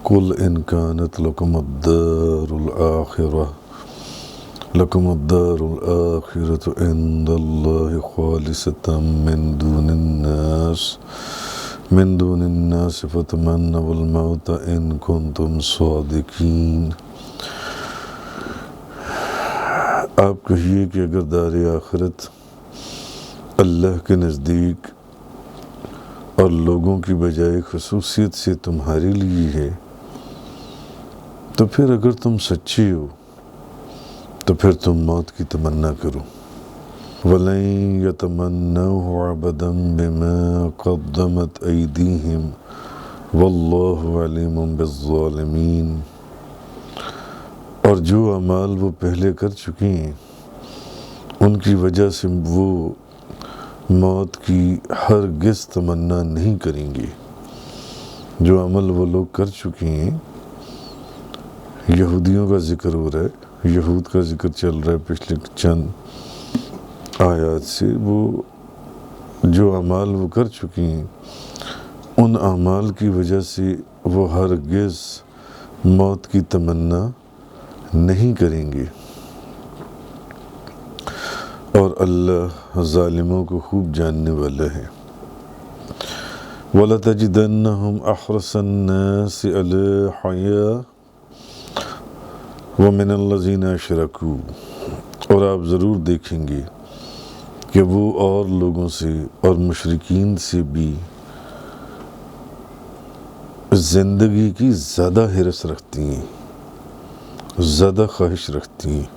قل إن كانت لكم الدار الآخرة عند الله خالصة من دون الناس فتمنوا الموت إن كنتم صادقين۔ آپ کہیے کہ اگر دار آخرت اللہ کے نزدیک اور لوگوں کی بجائے خصوصیت سے تمہارے لیے ہے تو پھر اگر تم سچے ہو تو پھر تم موت کی تمنا کرو۔ وَلَن يَتَمَنَّوْهُ أَبَدًا بِمَا قَدَّمَتْ أَيْدِيهِمْ وَاللَّهُ عَلِيمٌ بِالظَّالِمِينَ۔ اور جو اعمال وہ پہلے کر چکے ہیں ان کی وجہ سے وہ موت کی ہرگز تمنا نہیں کریں گے۔ جو عمل وہ لوگ کر چکے ہیں، یہودیوں کا ذکر ہو رہا ہے، یہود کا ذکر چل رہا ہے پچھلے چند آیات سے، وہ جو اعمال وہ کر چکے ہیں ان اعمال کی وجہ سے وہ ہرگز موت کی تمنا نہیں کریں گے، اور اللہ ظالموں کو خوب جاننے والا ہے۔ وَلَتَجِدَنَّهُمْ أَحْرَصَ النَّاسِ عَلَى حَيَاةٍ وَمِنَ الَّذِينَ أَشْرَكُوا، اور آپ ضرور دیکھیں گے کہ وہ اور لوگوں سے اور مشرکین سے بھی زندگی کی زیادہ حرص رکھتی ہیں، زیادہ خواہش رکھتی ہیں،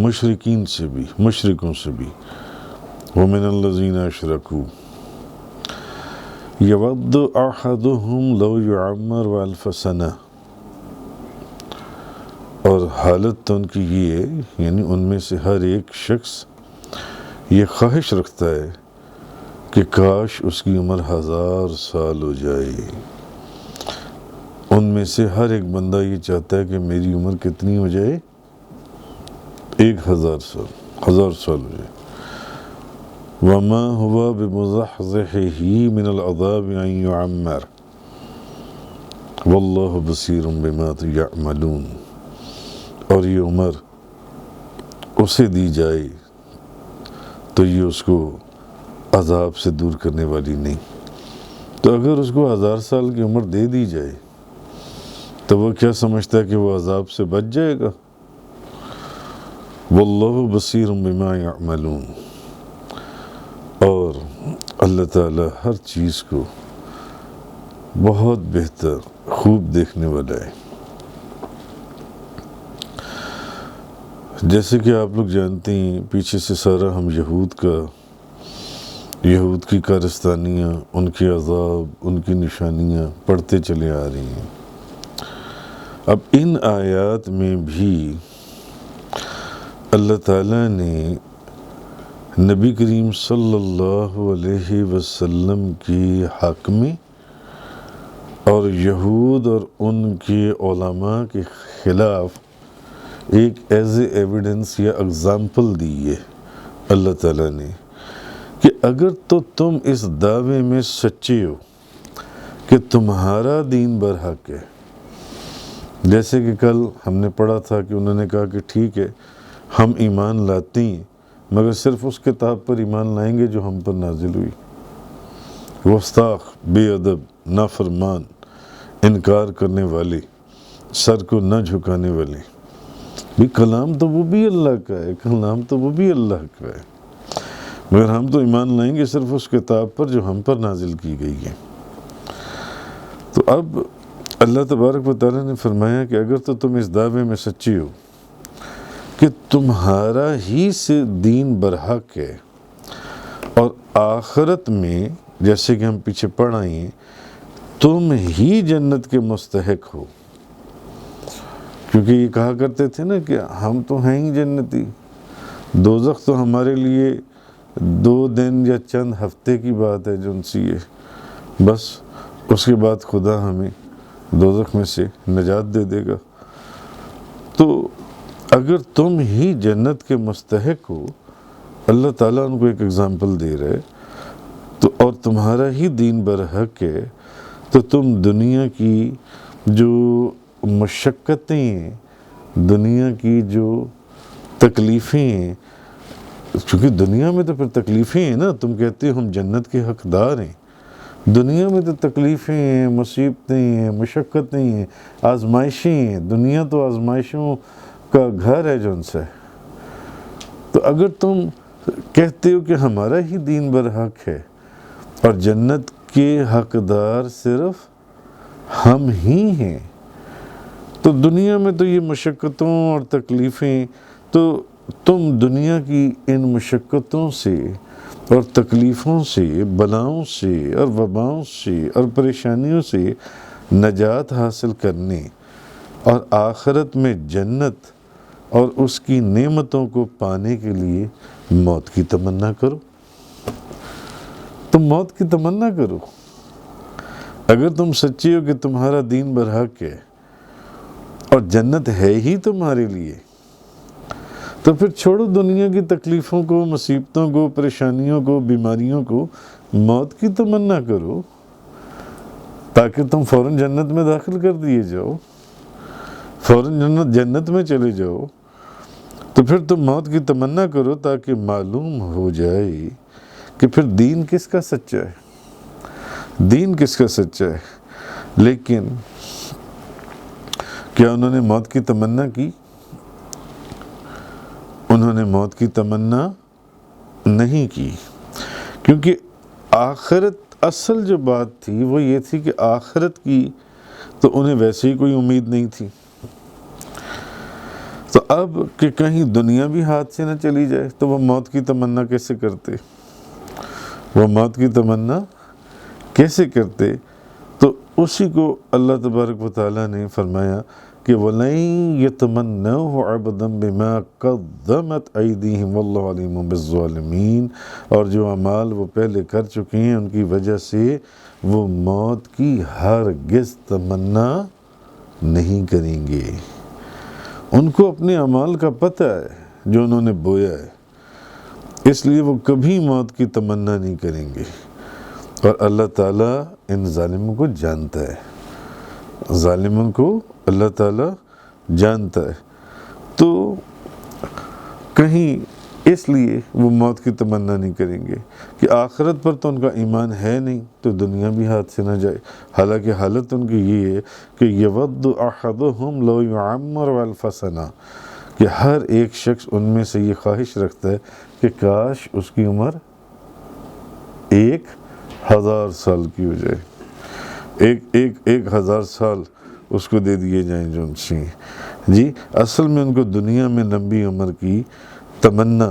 مشرکین سے بھی، مشرکوں سے بھی۔ وَمِنَ الَّذِينَ أَشْرَكُوا يَوَدُّ أَحَدُهُمْ لَوْ يُعَمَّرُ أَلْفَ سَنَةٍ، اور حالت تو ان کی یہ ہے، یعنی ان میں سے ہر ایک شخص یہ خواہش رکھتا ہے کہ کاش اس کی عمر 1000 سال ہو جائے۔ ان میں سے ہر ایک بندہ یہ چاہتا ہے کہ میری عمر کتنی ہو جائے؟ 1000 سال، 1000 سال ہو جائے۔ وَمَا هُوَ بِمُزَحْزِحِهِ مِنَ الْعَذَابِ أَن يُعَمَّرَ وَاللَّهُ بَصِيرٌ بِمَا يَعْمَلُونَ، اور یہ عمر اسے دی جائے تو یہ اس کو عذاب سے دور کرنے والی نہیں۔ تو اگر اس کو 1000 سال کی عمر دے دی جائے تو وہ کیا سمجھتا ہے کہ وہ عذاب سے بچ جائے گا؟ واللہ بصیر بما یعملون، اور اللہ تعالی ہر چیز کو بہت بہتر خوب دیکھنے والا ہے۔ جیسے کہ آپ لوگ جانتے ہیں پیچھے سے سارا ہم یہود کی کارستانیاں، ان کے عذاب، ان کی نشانیاں پڑھتے چلے آ رہی ہیں۔ اب ان آیات میں بھی اللہ تعالیٰ نے نبی کریم صلی اللہ علیہ وسلم کے حق میں اور یہود اور ان کے علماء کے خلاف ایک ایز اے ایویڈنس یا اگزامپل دی ہے اللہ تعالیٰ نے، کہ اگر تو تم اس دعوے میں سچے ہو کہ تمہارا دین برحق ہے، جیسے کہ کل ہم نے پڑھا تھا کہ انہوں نے کہا کہ ٹھیک ہے ہم ایمان لاتے ہیں مگر صرف اس کتاب پر ایمان لائیں گے جو ہم پر نازل ہوئی۔ گستاخ، بے ادب، نافرمان، انکار کرنے والے، سر کو نہ جھکانے والے، بھی کلام تو وہ بھی اللہ کا ہے، کلام تو وہ بھی اللہ کا ہے، مگر ہم تو ایمان لائیں گے صرف اس کتاب پر جو ہم پر نازل کی گئی ہے۔ تو اب اللہ تبارک و تعالیٰ نے فرمایا کہ اگر تو تم اس دعوے میں سچی ہو کہ تمہارا ہی سے دین برحق ہے اور آخرت میں جیسے کہ ہم پیچھے پڑھ آئے ہیں تم ہی جنت کے مستحق ہو، کیونکہ یہ کہا کرتے تھے نا کہ ہم تو ہیں ہی جنتی، دوزخ تو ہمارے لیے 2 دن یا چند ہفتے کی بات ہے جن سی ہے، بس اس کے بعد خدا ہمیں دوزخ میں سے نجات دے دے گا۔ تو اگر تم ہی جنت کے مستحق ہو، اللہ تعالیٰ ان کو ایک اگزامپل دے رہے، تو اور تمہارا ہی دین برحق ہے، تو تم دنیا کی جو مشقتیں ہیں، دنیا کی جو تکلیفیں ہیں، چونکہ دنیا میں تو پھر تکلیفیں ہیں نا، تم کہتے ہو ہم جنت کے حقدار ہیں، دنیا میں تو تکلیفیں ہیں، مصیبتیں ہیں، مشقتیں ہیں، آزمائشیں ہیں، دنیا تو آزمائشوں کا گھر ہے جو ان سے. تو اگر تم کہتے ہو کہ ہمارا ہی دین برحق ہے اور جنت کے حقدار صرف ہم ہی ہیں، تو دنیا میں تو یہ مشقتوں اور تکلیفیں، تو تم دنیا کی ان مشقتوں سے اور تکلیفوں سے، بلاؤں سے اور وباؤں سے اور پریشانیوں سے نجات حاصل کرنے اور آخرت میں جنت اور اس کی نعمتوں کو پانے کے لیے موت کی تمنا کرو. تم موت کی تمنا کرو. اگر تم سچے ہو کہ تمہارا دین برحق ہے اور جنت ہے ہی تمہارے لیے، تو پھر چھوڑو دنیا کی تکلیفوں کو، مصیبتوں کو، پریشانیوں کو، بیماریوں کو، موت کی تمنا کرو تاکہ تم فوراً جنت میں داخل کر دیے جاؤ، فوراً جنت میں چلے جاؤ. تو پھر تم موت کی تمنا کرو تاکہ معلوم ہو جائے کہ پھر دین کس کا سچا ہے، دین کس کا سچا ہے. لیکن کیا انہوں نے موت کی تمنا کی؟ انہوں نے موت کی تمنا نہیں کی، کیونکہ آخرت، اصل جو بات تھی وہ یہ تھی کہ آخرت کی تو انہیں ویسے ہی کوئی امید نہیں تھی. تو اب کہ کہیں دنیا بھی ہاتھ سے نہ چلی جائے تو وہ موت کی تمنا کیسے کرتے، وہ موت کی تمنا کیسے کرتے؟ تو اسی کو اللہ تبارک و تعالیٰ نے فرمایا کہ وَلَن يَتَمَنَّوْهُ أَبَدًا بِمَا قَدَّمَتْ أَيْدِيهِمْ وَاللَّهُ عَلِيمٌ بِالظَّالِمِينَ. اور جو اعمال وہ پہلے کر چکے ہیں ان کی وجہ سے وہ موت کی ہرگز تمنا نہیں کریں گے. ان کو اپنے اعمال کا پتہ ہے جو انہوں نے بویا ہے، اس لیے وہ کبھی موت کی تمنا نہیں کریں گے. اور اللہ تعالیٰ ان ظالموں کو جانتا ہے، ظالموں کو اللہ تعالیٰ جانتا ہے. تو کہیں اس لیے وہ موت کی تمنا نہیں کریں گے کہ آخرت پر تو ان کا ایمان ہے نہیں تو دنیا بھی ہاتھ سے نہ جائے. حالانکہ حالت ان کی یہ ہے کہ یود احدہم لو یعمر الف سنہ، کہ ہر ایک شخص ان میں سے یہ خواہش رکھتا ہے کہ کاش اس کی عمر 1000 سال کی ہو جائے، ایک 1000 سال اس کو دے دیے جائیں جو ان سے. جی اصل میں ان کو دنیا میں لمبی عمر کی تمنا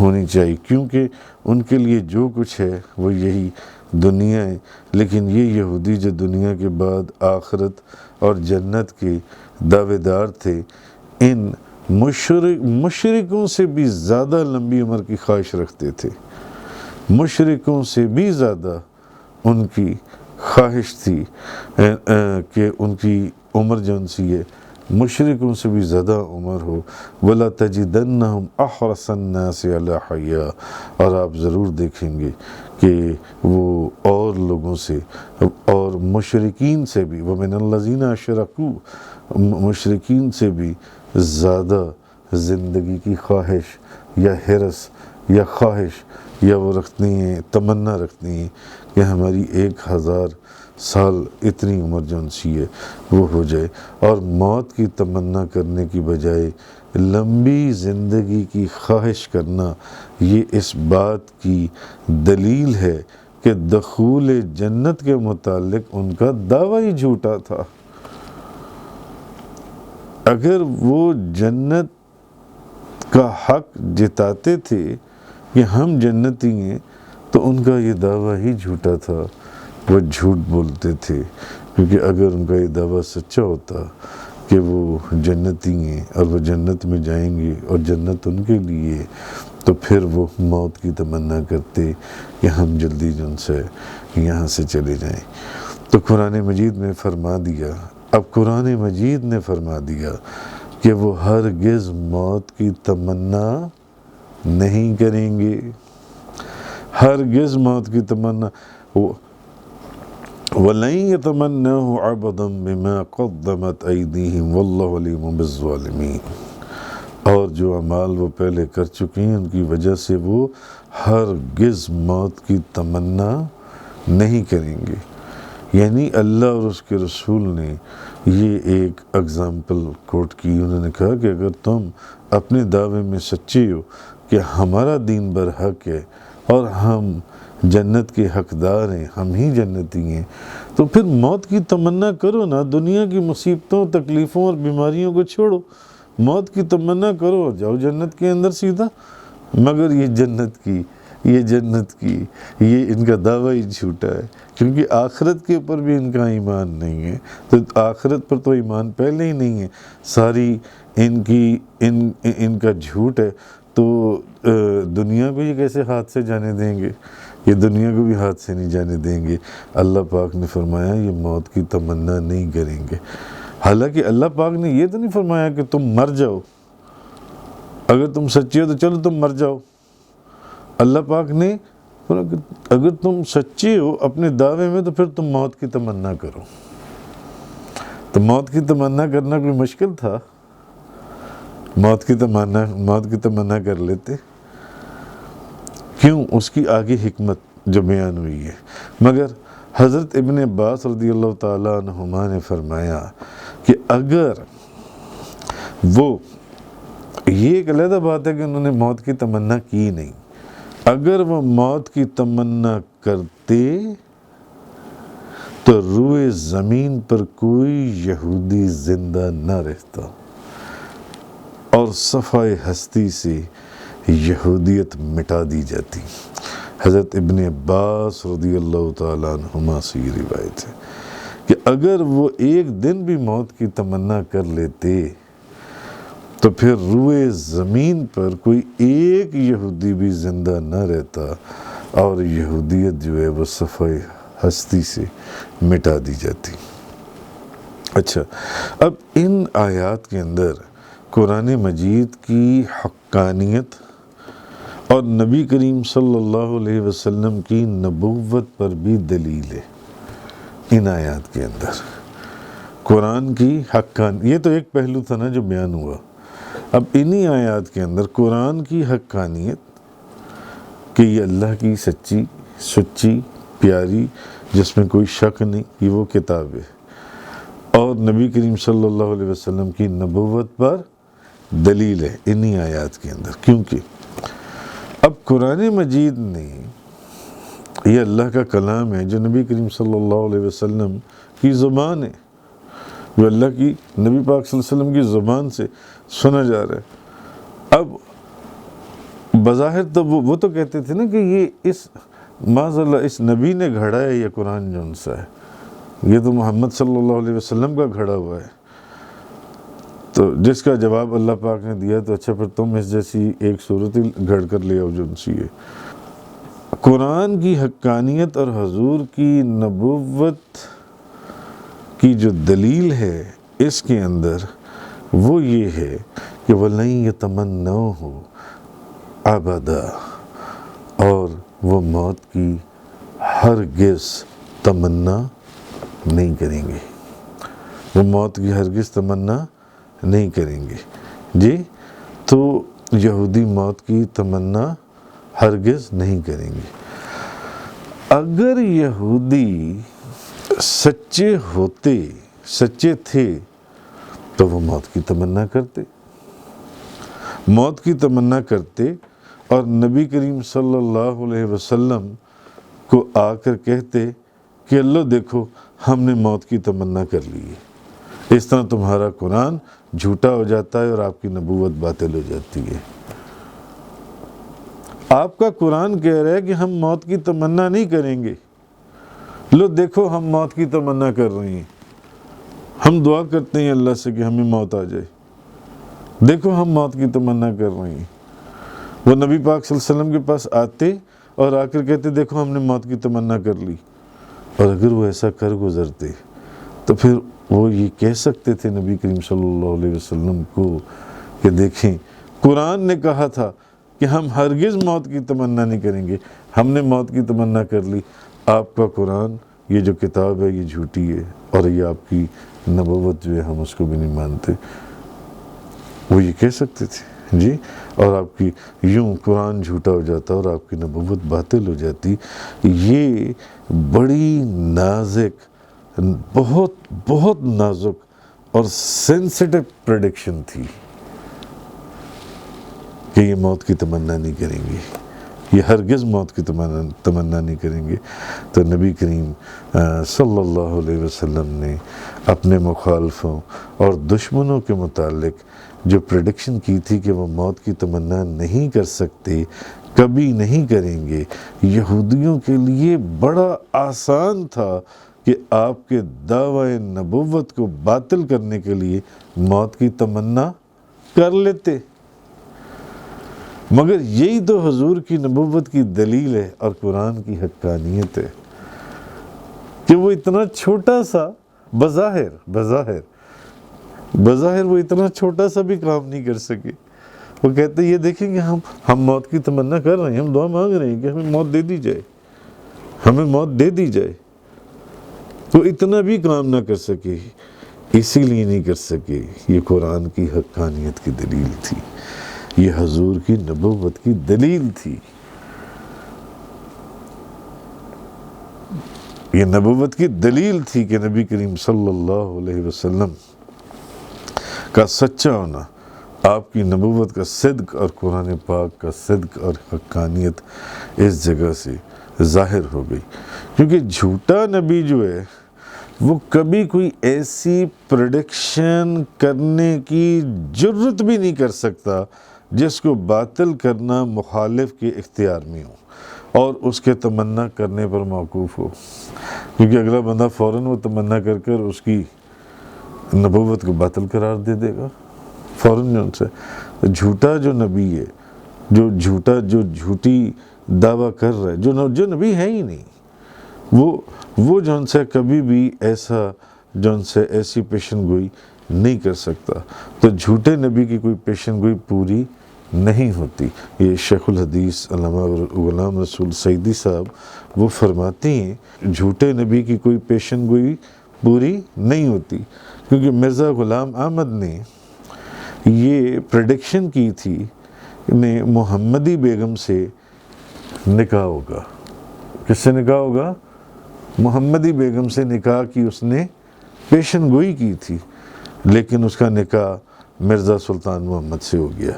ہونی چاہیے، کیونکہ ان کے لیے جو کچھ ہے وہ یہی دنیا ہے. لیکن یہ یہودی جو دنیا کے بعد آخرت اور جنت کے دعوے دار تھے، ان مشرکوں سے بھی زیادہ لمبی عمر کی خواہش رکھتے تھے. مشرکوں سے بھی زیادہ ان کی خواہش تھی کہ ان کی عمر جو ان سی ہے مشرکوں سے بھی زیادہ عمر ہو. وَلَا تَجِدَنَّهُمْ أَحْرَصَ النَّاسِ عَلَىٰ حَيَاءٍ. اور آپ ضرور دیکھیں گے کہ وہ اور لوگوں سے اور مشرکین سے بھی، وَمِنَ الَّذِينَ أَشْرَكُوا، مشرکین سے بھی زیادہ زندگی کی خواہش یا حرص یا خواہش یا وہ رکھتی ہیں، تمنا رکھتی ہیں کہ ہماری 1000 سال اتنی عمر جو سی ہے وہ ہو جائے. اور موت کی تمنا کرنے کی بجائے لمبی زندگی کی خواہش کرنا، یہ اس بات کی دلیل ہے کہ دخول جنت کے متعلق ان کا دعویٰ ہی جھوٹا تھا. اگر وہ جنت کا حق جتاتے تھے کہ ہم جنتی ہیں تو ان کا یہ دعویٰ ہی جھوٹا تھا، وہ جھوٹ بولتے تھے. کیونکہ اگر ان کا یہ دعویٰ سچا ہوتا کہ وہ جنتی ہیں اور وہ جنت میں جائیں گے اور جنت ان کے لیے، تو پھر وہ موت کی تمنا کرتے کہ ہم جلدی جن سے یہاں سے چلے جائیں. تو قرآن مجید میں فرما دیا، اب قرآن مجید نے فرما دیا کہ وہ ہرگز موت کی تمنا نہیں کریں گے، ہرگز موت کی تمنا. وَلَن يَتَمَنَّوهُ أَبَدًا بِمَا قَدَّمَتْ أَيْدِيهِمْ وَاللَّهُ عَلِيمٌ بِالظَّالِمِينَ، اور جو اعمال وہ پہلے کر چکی ہیں ان کی وجہ سے وہ ہرگز موت کی تمنا نہیں کریں گے۔ یعنی اللہ اور اس کے رسول نے یہ ایک اگزامپل کوٹ کی، انہوں نے کہا کہ اگر تم اپنے دعوے میں سچے ہو کہ ہمارا دین برحق ہے اور ہم جنت کے حقدار ہیں، ہم ہی جنتی ہیں، تو پھر موت کی تمنا کرو نا، دنیا کی مصیبتوں، تکلیفوں اور بیماریوں کو چھوڑو، موت کی تمنا کرو اور جاؤ جنت کے اندر سیدھا۔ مگر یہ جنت کی یہ ان کا دعویٰ ہی جھوٹا ہے، کیونکہ آخرت کے اوپر بھی ان کا ایمان نہیں ہے، تو آخرت پر تو ایمان پہلے ہی نہیں ہے، ساری ان کا جھوٹ ہے، تو دنیا کو یہ کیسے ہاتھ سے جانے دیں گے؟ یہ دنیا کو بھی ہاتھ سے نہیں جانے دیں گے۔ اللہ پاک نے فرمایا یہ موت کی تمنا نہیں کریں گے۔ حالانکہ اللہ پاک نے یہ تو نہیں فرمایا کہ تم مر جاؤ، اگر تم سچے ہو تو چلو تم مر جاؤ۔ اللہ پاک نے اگر تم سچے ہو اپنے دعوے میں تو پھر تم موت کی تمنا کرو۔ تو موت کی تمنا کرنا کوئی مشکل تھا؟ موت کی تمنا کر لیتے۔ کیوں؟ اس کی آگے حکمت جو بیان ہوئی ہے۔ مگر حضرت ابن عباس رضی اللہ تعالیٰ عنہما نے فرمایا کہ اگر وہ، یہ ایک علیحدہ بات ہے کہ انہوں نے موت کی تمنا کی نہیں، اگر وہ موت کی تمنا کرتے تو روئے زمین پر کوئی یہودی زندہ نہ رہتا اور صفحہ ہستی سے یہودیت مٹا دی جاتی۔ حضرت ابن عباس رضی اللہ تعالیٰ عنہما سے یہ روایت ہے کہ اگر وہ ایک دن بھی موت کی تمنا کر لیتے تو پھر روئے زمین پر کوئی ایک یہودی بھی زندہ نہ رہتا اور یہودیت جو ہے وہ صفحہ ہستی سے مٹا دی جاتی۔ اچھا، اب ان آیات کے اندر قرآن مجید کی حقانیت اور نبی کریم صلی اللہ علیہ وسلم کی نبوت پر بھی دلیل ہے۔ ان آیات کے اندر قرآن کی حقانیت، یہ تو ایک پہلو تھا نا جو بیان ہوا، اب انہی آیات کے اندر قرآن کی حقانیت کہ یہ اللہ کی سچی پیاری، جس میں کوئی شک نہیں، یہ وہ کتاب ہے، اور نبی کریم صلی اللہ علیہ وسلم کی نبوت پر دلیل ہے انہی آیات کے اندر۔ کیونکہ اب قرآن مجید نے، یہ اللہ کا کلام ہے جو نبی کریم صلی اللہ علیہ وسلم کی زبان ہے، جو اللہ کی نبی پاک صلی اللہ علیہ وسلم کی زبان سے سنا جا رہا ہے۔ اب بظاہر تو وہ تو کہتے تھے نا کہ یہ معاذ اللہ اس نبی نے گھڑا ہے، یہ قرآن جو ان سا ہے، یہ تو محمد صلی اللہ علیہ وسلم کا گھڑا ہوا ہے۔ تو جس کا جواب اللہ پاک نے دیا تو اچھا پھر تم اس جیسی ایک صورت ہی گھڑ کر لے آؤ جو ان سی ہے۔ قرآن کی حقانیت اور حضور کی نبوت کی جو دلیل ہے اس کے اندر وہ یہ ہے کہ وَلَن يَتَمَنَّوْهُ أَبَدًا، اور وہ موت کی ہرگز تمنا نہیں کریں گے، وہ موت کی ہرگز تمنا نہیں کریں گے۔ جی، تو یہودی موت کی تمنا ہرگز نہیں کریں گے۔ اگر یہودی سچے تھے تو وہ موت کی تمنا کرتے اور نبی کریم صلی اللہ علیہ وسلم کو آ کر کہتے کہ اللہ دیکھو ہم نے موت کی تمنا کر لی ہے، اس طرح تمہارا قرآن جھوٹا ہو جاتا ہے اور آپ کی نبوت باطل ہو جاتی ہے۔ آپ کا قرآن کہہ رہا ہے کہ ہم موت کی تمنا نہیں کریں گے، لو دیکھو ہم موت کی تمنا کر رہے ہیں، ہم دعا کرتے ہیں اللہ سے کہ ہمیں موت آ جائے، دیکھو ہم موت کی تمنا کر رہے ہیں۔ وہ نبی پاک صلی اللہ علیہ وسلم کے پاس آتے اور آ کر کہتے دیکھو ہم نے موت کی تمنا کر لی، اور اگر وہ ایسا کر گزرتے تو پھر وہ یہ کہہ سکتے تھے نبی کریم صلی اللہ علیہ وسلم کو کہ دیکھیں قرآن نے کہا تھا کہ ہم ہرگز موت کی تمنا نہیں کریں گے، ہم نے موت کی تمنا کر لی، آپ کا قرآن یہ جو کتاب ہے یہ جھوٹی ہے، اور یہ آپ کی نبوت جو ہے ہم اس کو بھی نہیں مانتے، وہ یہ کہہ سکتے تھے جی، اور آپ کی یوں قرآن جھوٹا ہو جاتا اور آپ کی نبوت باطل ہو جاتی۔ یہ بڑی نازک، بہت بہت نازک اور سینسٹیو پریڈکشن تھی کہ یہ موت کی تمنا نہیں کریں گے، یہ ہرگز موت کی تمنا نہیں کریں گے۔ تو نبی کریم صلی اللہ علیہ وسلم نے اپنے مخالفوں اور دشمنوں کے متعلق جو پریڈکشن کی تھی کہ وہ موت کی تمنا نہیں کر سکتے، کبھی نہیں کریں گے، یہودیوں کے لیے بڑا آسان تھا کہ آپ کے دعوی نبوت کو باطل کرنے کے لیے موت کی تمنا کر لیتے، مگر یہی تو حضور کی نبوت کی دلیل ہے اور قرآن کی حقانیت ہے کہ وہ اتنا چھوٹا سا بظاہر وہ اتنا چھوٹا سا بھی کام نہیں کر سکے۔ وہ کہتے یہ دیکھیں گے ہم موت کی تمنا کر رہے ہیں، ہم دعا مانگ رہے ہیں کہ ہمیں موت دے دی جائے، وہ اتنا بھی کام نہ کر سکے۔ اسی لیے نہیں کر سکے، یہ قرآن کی حقانیت کی دلیل تھی، یہ حضور کی نبوت کی دلیل تھی، یہ نبوت کی دلیل تھی کہ نبی کریم صلی اللہ علیہ وسلم کا سچا ہونا، آپ کی نبوت کا صدق اور قرآن پاک کا صدق اور حقانیت اس جگہ سے ظاہر ہو گئی۔ کیونکہ جھوٹا نبی جو ہے وہ کبھی کوئی ایسی پریڈکشن کرنے کی جرت بھی نہیں کر سکتا جس کو باطل کرنا مخالف کے اختیار میں ہو اور اس کے تمنا کرنے پر موقوف ہو، کیونکہ اگلا بندہ فوراً وہ تمنا کر اس کی نبوت کو باطل قرار دے دے گا فوراً۔ ان سے جھوٹا جو نبی ہے، جو جھوٹی دعویٰ کر رہا ہے، جو نبی ہے ہی نہیں، وہ جو ان سے کبھی بھی ایسی پیشن گوئی نہیں کر سکتا۔ تو جھوٹے نبی کی کوئی پیشن گوئی پوری نہیں ہوتی۔ یہ شیخ الحدیث علامہ غلام رسول سعیدی صاحب وہ فرماتے ہیں جھوٹے نبی کی کوئی پیشن گوئی پوری نہیں ہوتی، کیونکہ مرزا غلام احمد نے یہ پریڈکشن کی تھی کہ محمدی بیگم سے نکاح ہوگا۔ کس سے نکاح ہوگا؟ محمدی بیگم سے نکاح کی اس نے پیشن گوئی کی تھی، لیکن اس کا نکاح مرزا سلطان محمد سے ہو گیا۔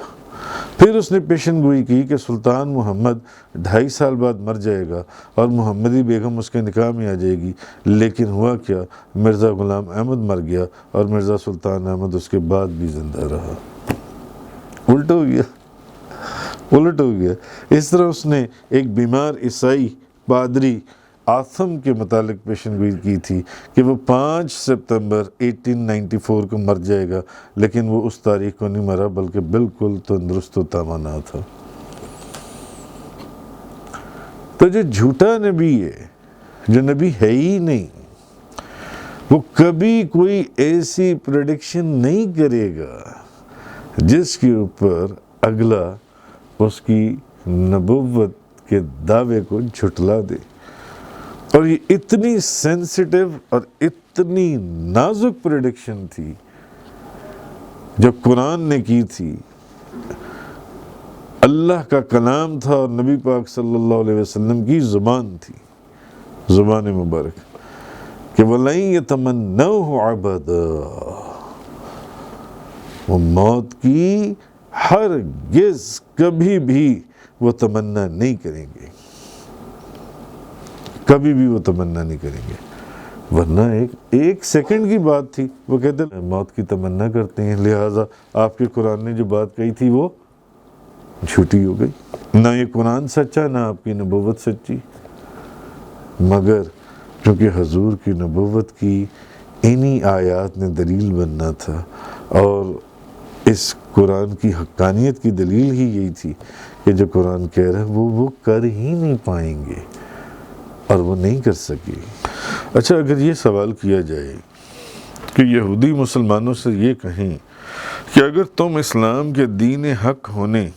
پھر اس نے پیشن گوئی کی کہ سلطان محمد 2.5 سال بعد مر جائے گا اور محمدی بیگم اس کے نکاح میں آ جائے گی، لیکن ہوا کیا؟ مرزا غلام احمد مر گیا اور مرزا سلطان احمد اس کے بعد بھی زندہ رہا۔ الٹ ہو گیا۔ اس طرح اس نے ایک بیمار عیسائی پادری آتھم کے متعلق پیشن گوئی کی تھی کہ وہ 5 ستمبر 1894 کو مر جائے گا، لیکن وہ اس تاریخ کو نہیں مرا بلکہ بالکل تندرست و توانا تھا۔ تو جو جھوٹا نبی ہے، جو نبی ہے ہی نہیں، وہ کبھی کوئی ایسی پریڈکشن نہیں کرے گا جس کے اوپر اگلا اس کی نبوت کے دعوے کو جھٹلا دے۔ اور یہ اتنی سینسٹیو اور اتنی نازک پریڈکشن تھی جو قرآن نے کی تھی، اللہ کا کلام تھا اور نبی پاک صلی اللہ علیہ وسلم کی زبان تھی، زبان مبارک، کہ وَلَن يَتَمَنَّوْهُ أَبَدًا، وہ موت کی ہرگز کبھی بھی وہ تمنا نہیں کریں گے، کبھی بھی وہ تمنا نہیں کریں گے۔ ورنہ ایک سیکنڈ کی بات تھی، وہ کہتے ہیں موت کی تمنا کرتے ہیں، لہٰذا آپ کے قرآن نے جو بات کہی تھی وہ جھوٹی ہو گئی، نہ یہ قرآن سچا نہ آپ کی نبوت سچی۔ مگر کیونکہ حضور کی نبوت کی انہی آیات نے دلیل بننا تھا، اور اس قرآن کی حقانیت کی دلیل ہی یہی تھی کہ جو قرآن کہہ رہا ہے وہ کر ہی نہیں پائیں گے، اور وہ نہیں کر سکے۔ اچھا، اگر یہ سوال کیا جائے کہ یہودی مسلمانوں سے یہ کہیں کہ اگر تم اسلام کے دین حق ہونے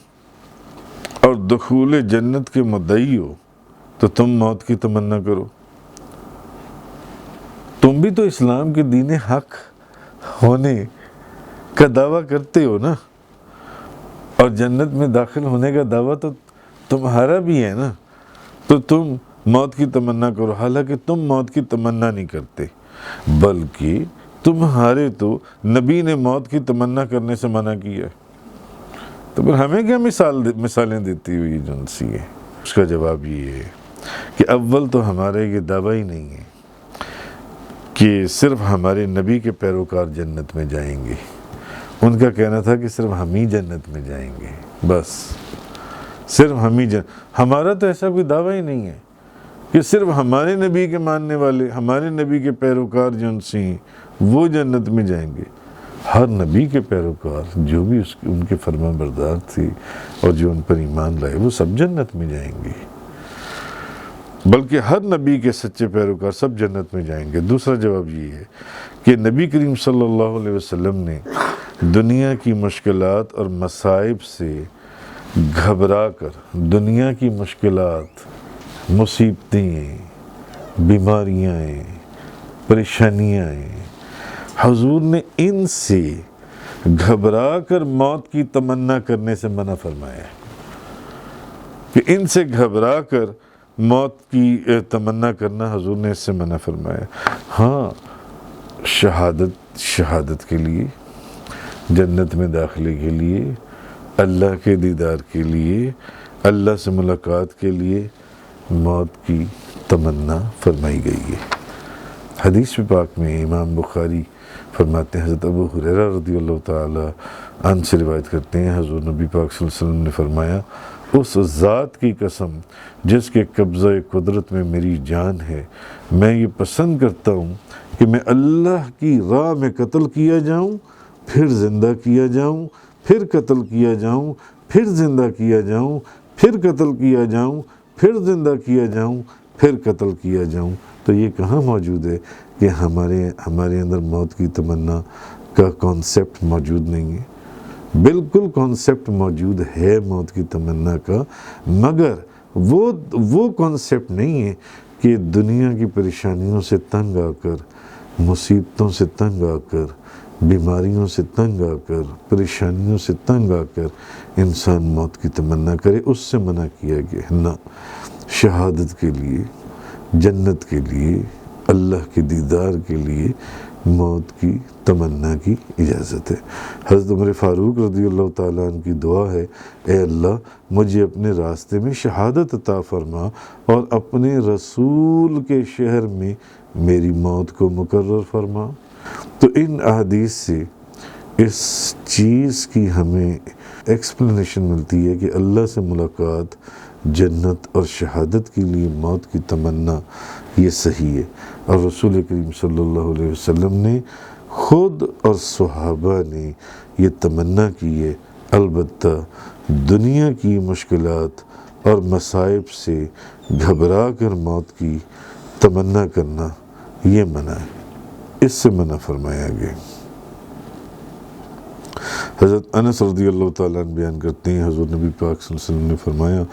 اور دخول جنت کے مدعی ہو تو تم موت کی تمنا کرو، تم بھی تو اسلام کے دین حق ہونے کا دعویٰ کرتے ہو نا، اور جنت میں داخل ہونے کا دعویٰ تو تمہارا بھی ہے نا، تو تم موت کی تمنا کرو، حالانکہ تم موت کی تمنا نہیں کرتے، بلکہ تمہارے تو نبی نے موت کی تمنا کرنے سے منع کیا، تو پھر ہمیں کیا مثالیں دیتی ہوئی جنسی ہے؟ اس کا جواب یہ ہے کہ اول تو ہمارے یہ دعویٰ ہی نہیں ہے کہ صرف ہمارے نبی کے پیروکار جنت میں جائیں گے، ان کا کہنا تھا کہ صرف ہم ہی جنت میں جائیں گے، بس صرف ہم ہی ہمارا تو ایسا کوئی دعویٰ ہی نہیں ہے کہ صرف ہمارے نبی کے ماننے والے، ہمارے نبی کے پیروکار جنسی ہیں وہ جنت میں جائیں گے۔ ہر نبی کے پیروکار جو بھی ان کے فرما بردار تھے اور جو ان پر ایمان لائے وہ سب جنت میں جائیں گے، بلکہ ہر نبی کے سچے پیروکار سب جنت میں جائیں گے۔ دوسرا جواب یہ ہے کہ نبی کریم صلی اللہ علیہ وسلم نے دنیا کی مشکلات اور مصائب سے گھبرا کر، دنیا کی مشکلات، مصیبتیں ہیں، بیماریاں ہیں، پریشانیاں ہیں، حضور نے ان سے گھبرا کر موت کی تمنا کرنے سے منع فرمایا ہے، کہ ان سے گھبرا کر موت کی تمنا کرنا حضور نے اس سے منع فرمایا۔ ہاں، شہادت کے لیے، جنت میں داخلے کے لیے، اللہ کے دیدار کے لیے، اللہ سے ملاقات کے لیے موت کی تمنا فرمائی گئی ہے۔ حدیث پاک میں امام بخاری فرماتے ہیں، حضرت ابو ہریرہ رضی اللہ تعالی عنہ سے روایت کرتے ہیں، حضور نبی پاک صلی اللہ علیہ وسلم نے فرمایا، اس ذات کی قسم جس کے قبضہ قدرت میں میری جان ہے، میں یہ پسند کرتا ہوں کہ میں اللہ کی راہ میں قتل کیا جاؤں، پھر زندہ کیا جاؤں، پھر قتل کیا جاؤں، پھر زندہ کیا جاؤں، پھر قتل کیا جاؤں، پھر زندہ کیا جاؤں، پھر قتل کیا جاؤں۔ تو یہ کہاں موجود ہے کہ ہمارے اندر موت کی تمنا کا کانسیپٹ موجود نہیں ہے؟ بالکل کانسیپٹ موجود ہے موت کی تمنا کا، مگر وہ کانسیپٹ نہیں ہے کہ دنیا کی پریشانیوں سے تنگ آ کر، مصیبتوں سے تنگ آ کر، بیماریوں سے تنگ آ کر، پریشانیوں سے تنگ آ کر انسان موت کی تمنا کرے، اس سے منع کیا گیا۔ نہ، شہادت کے لیے، جنت کے لیے، اللہ کے دیدار کے لیے موت کی تمنا کی اجازت ہے۔ حضرت عمر فاروق رضی اللہ تعالیٰ عنہ کی دعا ہے، اے اللہ مجھے اپنے راستے میں شہادت عطا فرما اور اپنے رسول کے شہر میں میری موت کو مقرر فرما۔ تو ان احادیث سے اس چیز کی ہمیں ایکسپلینیشن ملتی ہے کہ اللہ سے ملاقات، جنت اور شہادت کے لیے موت کی تمنا یہ صحیح ہے، اور رسول کریم صلی اللہ علیہ وسلم نے خود اور صحابہ نے یہ تمنا کی ہے۔ البتہ دنیا کی مشکلات اور مصائب سے گھبرا کر موت کی تمنا کرنا یہ منع ہے، اس سے منع فرمایا گیا۔ حضرت انس رضی اللہ تعالیٰ عنہ بیان کرتے ہیں، حضور نبی پاک صلی اللہ علیہ وسلم نے فرمایا،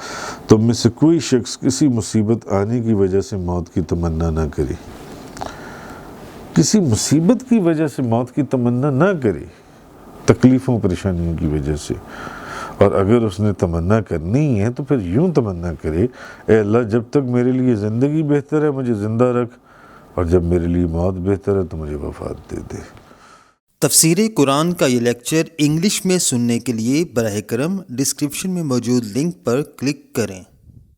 تم میں سے کوئی شخص کسی مصیبت آنے کی وجہ سے موت کی تمنا نہ کرے، کسی مصیبت کی وجہ سے موت کی تمنا نہ کرے، تکلیفوں پریشانیوں کی وجہ سے، اور اگر اس نے تمنا کرنی ہے تو پھر یوں تمنا کرے، اے اللہ جب تک میرے لیے زندگی بہتر ہے مجھے زندہ رکھ، اور جب میرے لیے موت بہتر ہے تو مجھے وفات دے دے۔ تفسیر قرآن کا یہ لیکچر انگلش میں سننے کے لیے براہ کرم ڈسکرپشن میں موجود لنک پر کلک کریں۔